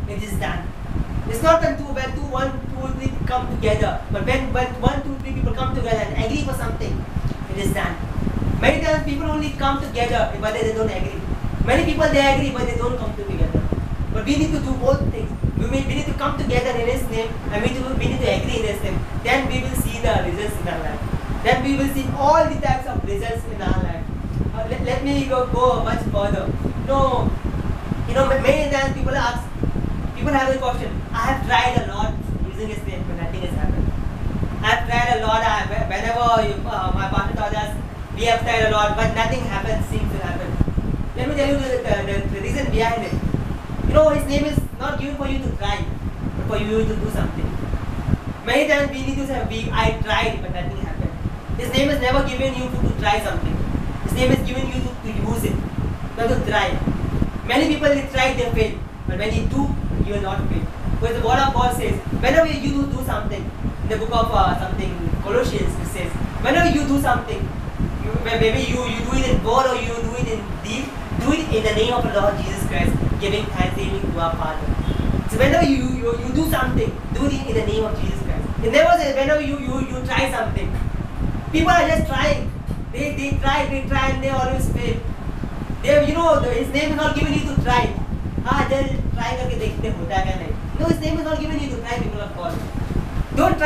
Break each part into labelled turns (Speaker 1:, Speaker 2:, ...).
Speaker 1: it is done. It's not when one, two, three come together, but when one, two, three people come together and agree for something, it is done. Many times people only come together, but they don't agree. Many people they agree, but they don't come together. But we need to do both things. We need to come together in His name, and we need to agree in His name. Then we will see the results in our life. Then we will see all the types of results in our life. Let me go much further. Many times people have a question. I have tried a lot using His name, but nothing has happened. I have tried a lot. Whenever my pastor told us, we have tried a lot, but nothing seems to happen. Let me tell you the reason behind it. His name is not given for you to try, but for you to do something. Many times we need to say, I tried, but nothing happened. His name is never given you to try something. His name is given you to use it, not to try. Many people they try, they fail, but when you do, you will not fail. Because the word of God says, whenever you do something, in the book of Colossians, it says, whenever you do something, maybe you do it in word or you do it in deed, do it in the name of the Lord Jesus Christ, giving thanksgiving to our Father. So whenever you do something, do it in the name of Jesus Christ. It never says whenever you try something. People are just trying. They try and they always fail. His name is not given you to try. They'll try करके देखते होता है क्या नहीं. No, His name is not given you to try, people of God. Don't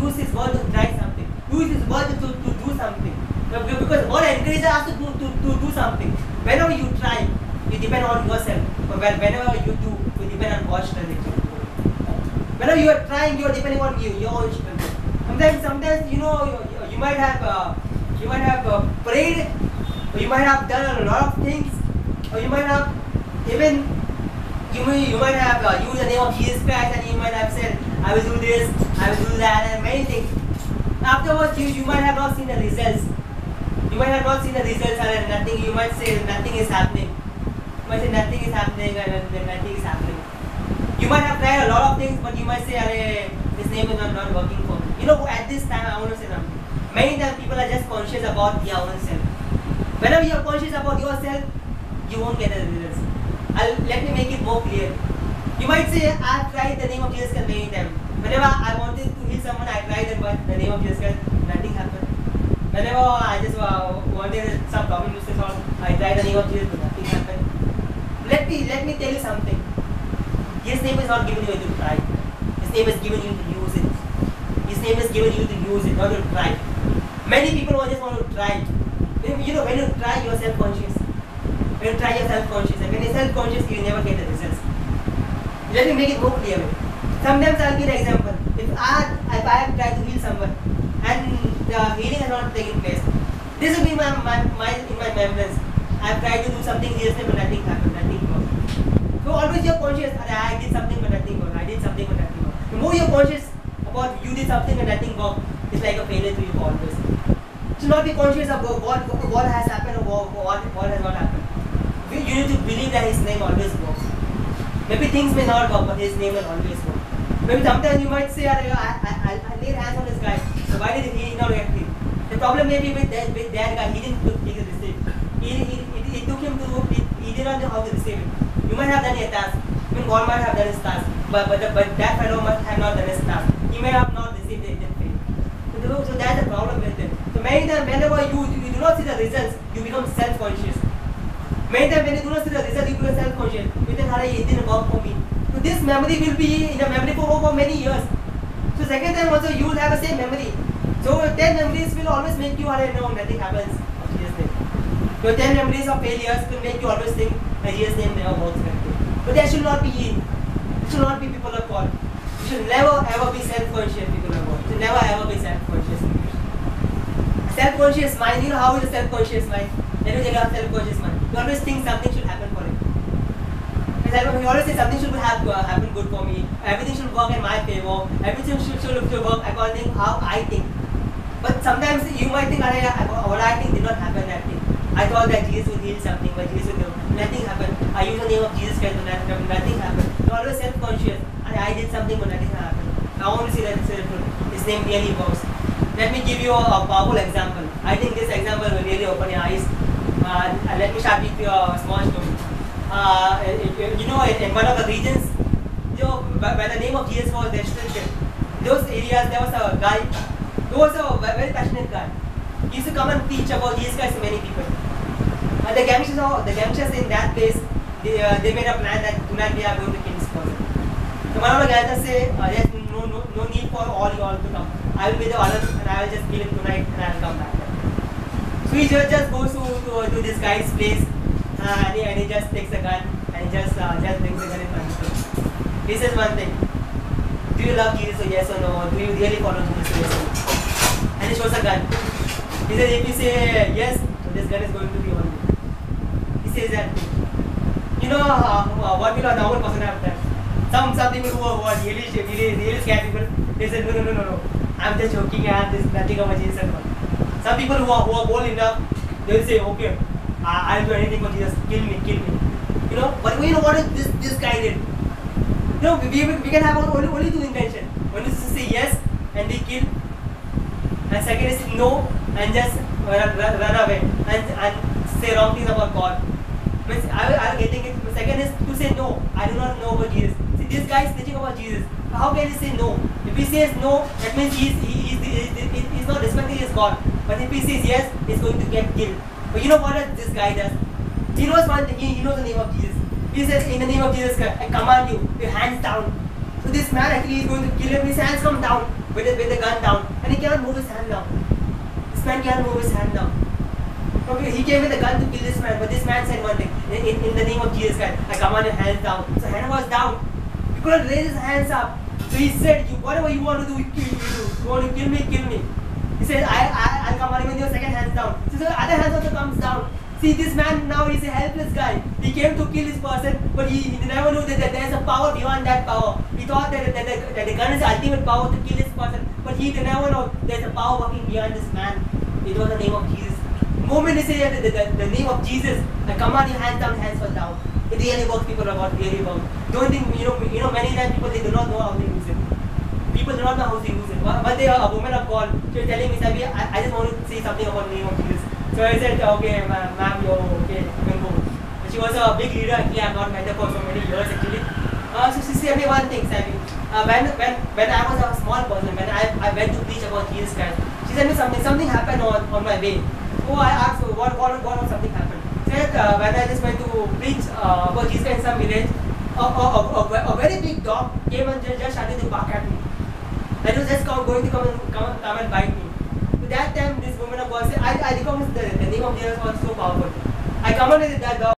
Speaker 1: use His word to try something. Use His word to do something. Because God encourages us to do something. Whenever you try, you depend on yourself. But whenever you do, you depend on God's strength. Whenever you are trying, you are depending on your own strength. Sometimes you might have prayed, or you might have done a lot of things, or you might have even you might have used the name of Jesus Christ, and you might have said, I will do this, I will do that, and many things. Afterwards, you might have not seen the results. You might have not seen the results, and nothing. You might say nothing is happening. You might say nothing is happening, and then nothing is happening. You might have tried a lot of things, but you might say, this name is not working for me. At this time, I want to say something. Many times people are just conscious about their own self. Whenever you are conscious about yourself, you won't get the results. Let me make it more clear. You might say, I have tried the name of Jesus Christ many times. Whenever I wanted to heal someone, I tried it, but the name of Jesus Christ, nothing happened. Whenever I just wanted some problem to solve, I tried the name of Jesus, but nothing happened. Let me tell you something. His name is not given you to try. His name is given you to use it. His name is given you to use it, not to try. Many people just want to try. When you try, you are self-conscious. When you try, you are self-conscious. And when you are self-conscious, you never get the results. Let me make it more clear. Sometimes I'll give an example. If I have tried to heal someone and the healing has not taken place, this will be in my remembrance. I have tried to do something seriously, but nothing happened, nothing worked. So always you're conscious, I did something but nothing worked. I did something but nothing worked. The more you're conscious about you did something and nothing worked, it's like a failure to you always. So not be conscious of what has happened or what has not happened. You need to believe that His name always works. Maybe things may not work, but His name will always work. Maybe sometimes you might say, I laid hands on this guy, so why did he not get healed? The problem may be with that guy, he didn't take the receipt. It took him he did not know how to receive it. You might have done your task, even God might have done his task, but that fellow must have not done his task. He may have not received it in faith. So that's the problem with it. So many times whenever you do not see the results, you become self-conscious. Many times when you do not see the result, you become self-conscious. You think, it didn't work for me. So this memory will be in a memory for over many years. So second time also you will have the same memory. So 10 memories will always make you, no, nothing happens of Jesus' name. So 10 memories of failures will make you always think that Jesus' name never works. But that should not be it. It should not be people of God. You should never ever be self-conscious, people of God. You should never ever be self-conscious. Self-conscious mind, how is a self-conscious mind? Let me tell you how self-conscious mind. You always think something should happen for him. You always say something should happen good for me. Everything should work in my favor. Everything should work according to how I think. But sometimes you might think, what I think did not happen that thing. I thought that Jesus would heal something, but Jesus would do. Nothing happened. I used the name of Jesus Christ, but nothing happened. You're always self-conscious. I did something, but nothing happened. I want to see that His name really works. Let me give you a powerful example. I think this example will really open your eyes. Let me start with a small story. in one of the regions, by the name of Jesus was restricted. Those areas, there was a guy who was a very passionate guy. He used to come and teach about Jesus Christ to many people. And the gangsters in that place, they made a plan that tonight we are going to kill this person. So one of the gangsters say, there's no need for all you all to come. I will be the one and I will just kill him tonight and I will come back. So he just goes to this guy's place and he just takes a gun and he just brings the gun in front of him. He says one thing: do you love Jesus or yes or no? Do you really follow Jesus or yes or no? And he shows a gun. He says if you say yes, this gun is going to be on you. He says that. What will a normal person have done? Some people who are really scared people, they say no. I'm just joking. There's nothing about Jesus at all. Some people who are bold enough, they will say, okay, I'll do anything for Jesus. Kill me. But what this guy did? We can have only two intentions. One is to say yes and we kill, and second is no and just run away and say wrong things about God. Means I'm getting it. Second is to say no, I do not know about Jesus. See, this guy is teaching about Jesus. How can he say no? If he says no, that means he's not respecting his God. But if he says yes, he's going to get killed. But you know what this guy does? He knows one thing. He knows the name of Jesus. He says, in the name of Jesus, I command you, your hands down. So this man actually is going to kill him. His hands come down with the gun down, and he cannot move his hand down. This man cannot move his hand down. Okay, he came with a gun to kill this man, but this man said one thing: in the name of Jesus Christ, I command your hands down. So hand was down. He couldn't raise his hands up. So he said, whatever you want to do, you do. You want to kill me, kill me. He said, I'll command you with your second hands down. So the other hand also comes down. See, this man now is a helpless guy. He came to kill this person, but he never knew that there is a power beyond that power. He thought that the gun is the ultimate power to kill this person, but he never know there is a power working beyond this man. It was the name of Jesus. The moment he said the name of Jesus, I command your hands down, hands fall down. It really works, people are about really works. Don't think, many times people, they do not know how to use it. People do not know how to use it. One day a woman of God, she was telling me, Sabi, I just want to say something about the name of Jesus. So I said, okay, ma'am, you're okay, you can go. She was a big leader, actually. I have not met her for so many years, actually. So she said me one thing, Sabi. When I was a small person, when I went to preach about Jesus Christ, she said me something happened on my way. So I asked her, what something happened? She said, when I just went to preach about Jesus Christ in some village, a very big dog came and just started to bark at me. And it was just going to come and bite me. So that time, this woman of God said, I recognized the name of Jesus was so powerful. I commanded that dog.